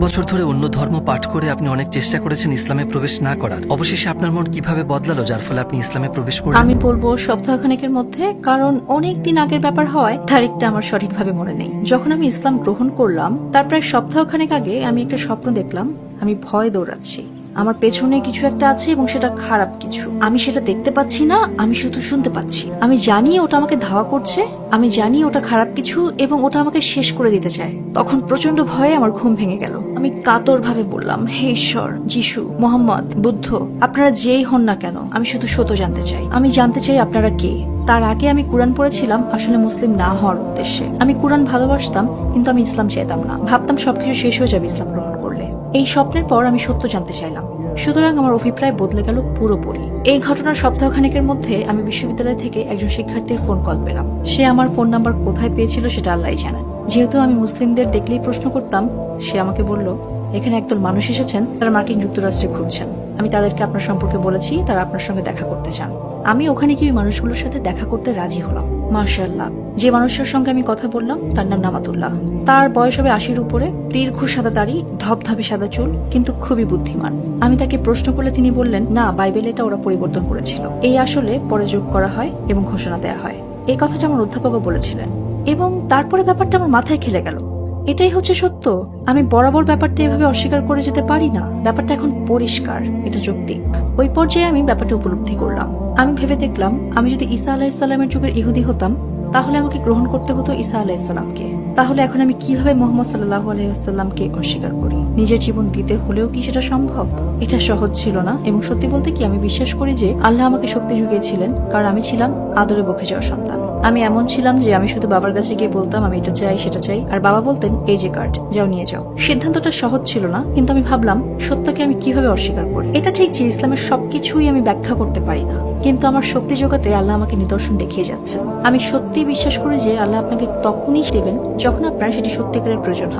বছর ধরে অন্য ধর্ম পাঠ করে আপনি অনেক চেষ্টা করেছেন ইসলামে প্রবেশ না করার, অবশেষে আপনার মন কিভাবে বদলালো যার ফলে আপনি ইসলামে প্রবেশ করলেন? আমি বলবো সপ্তাহখানেকের মধ্যে, কারণ অনেক দিন আগের ব্যাপার হয় তারিখটা আমার সঠিকভাবে মনে নেই। যখন আমি ইসলাম গ্রহণ করলাম তার প্রায় সপ্তাহখানেক আগে আমি একটা স্বপ্ন দেখলাম। আমি ভয় দৌড়াচ্ছি, আমার পেছনে কিছু একটা আছে এবং সেটা খারাপ কিছু। আমি সেটা দেখতে পাচ্ছি না, আমি শুধু শুনতে পাচ্ছি। আমি জানি ওটা আমাকে ধাওয়া করছে, আমি জানি ওটা খারাপ কিছু এবং ওটা আমাকে শেষ করে দিতে চায়। তখন প্রচন্ড ভয়ে আমার ঘুম ভেঙে গেল। আমি কাতর ভাবে বললাম, হে ঈশ্বর, যিশু, মোহাম্মদ, বুদ্ধ, আপনারা যেই হন না কেন, আমি শুধু সত্য জানতে চাই। আমি জানতে চাই আপনারা কে। তার আগে আমি কোরআন পড়েছিলাম আসলে মুসলিম না হওয়ার উদ্দেশ্যে। আমি কোরআন ভালোবাসতাম, কিন্তু আমি ইসলাম চাইতাম না। ভাবতাম সবকিছু শেষ হয়ে যাবে ইসলাম গ্রহণ করলে। এই স্বপ্নের পর আমি সত্য জানতে চাইলাম, সুতরাং আমার অভিপ্রায় বদলে গেল পুরোপুরি। এই ঘটনার সপ্তাহখানেকের মধ্যে আমি বিশ্ববিদ্যালয় থেকে একজন শিক্ষার্থীর ফোন কল পেলাম। সে আমার ফোন নাম্বার কোথায় পেয়েছিল সেটা আল্লাহই জানেন। যেহেতু আমি মুসলিমদের দেখলেই প্রশ্ন করতাম, সে আমাকে বলল, এখানে একদল মানুষ এসেছেন, তারা মার্কিন যুক্তরাষ্ট্রে ঘুরছেন। আমি তাদেরকে আপনার সম্পর্কে বলেছি, তারা আপনার সঙ্গে দেখা করতে চান। আমি ওখানে গিয়ে মানুষগুলোর সাথে দেখা করতে রাজি হলাম। মাশাআল্লাহ, যে মানুষের সঙ্গে আমি কথা বললাম তার নাম নামাতুল্লাহ। তার বয়স হবে 80-র উপরে, দীর্ঘ সাদা দাড়ি, ধবধবে সাদা চুল, কিন্তু খুবই বুদ্ধিমান। আমি তাকে প্রশ্ন করলে তিনি বললেন, না, বাইবেল এটা ওরা পরিবর্তন করেছিল, এই আসলে পরে যোগ করা হয় এবং ঘোষণা দেয়া হয়। এই কথাটা আমার অধ্যাপকও বলেছিলেন এবং তারপরে ব্যাপারটা আমার মাথায় খেলে গেল। এটাই হচ্ছে সত্য। আমি বরাবর ব্যাপারটা এভাবে অস্বীকার করে যেতে পারি না। ব্যাপারটা এখন পরিষ্কার, এটা যৌক্তিক। ওই পর্যায়ে আমি ব্যাপারটা উপলব্ধি করলাম। আমি ভেবে দেখলাম, আমি যদি ঈসা আলাইহিসসালামের যুগের ইহুদি হতাম তাহলে আমাকে গ্রহণ করতে হতো ঈসা আলাইহিসসালামকে। তাহলে এখন আমি কিভাবে মুহাম্মদ সাল্লাল্লাহু আলাইহি ওয়াসাল্লামকে অস্বীকার করি? নিজের জীবন দিতে হলেও কি সেটা সম্ভব? এটা সহজ ছিল না, এবং সত্যি বলতে কি, আমি বিশ্বাস করি যে আল্লাহ আমাকে শক্তি জুগিয়েছিলেন, কারণ আমি ছিলাম আদরে বকে যাওয়া সন্তান। আমি এমন ছিলাম যে আমি শুধু বাবার কাছে গিয়ে বলতাম আমি এটা চাই সেটা চাই, আর বাবা বলতেন এই যে কার্ড, যাও নিয়ে যাও। সিদ্ধান্তটা সহজ ছিল না, কিন্তু আমি ভাবলাম সত্যকে আমি কিভাবে অস্বীকার করি। এটা ঠিক যে ইসলামের সবকিছুই আমি ব্যাখ্যা করতে পারি না, কিন্তু আমার শক্তি জোগাতে আল্লাহ আমাকে নিদর্শন দেখিয়ে যাচ্ছে। আমি সত্যি বিশ্বাস করি যে আল্লাহ আপনাকে তখনই দেবেন যখন আপনার সেটি সত্যিকারের প্রয়োজন হবে।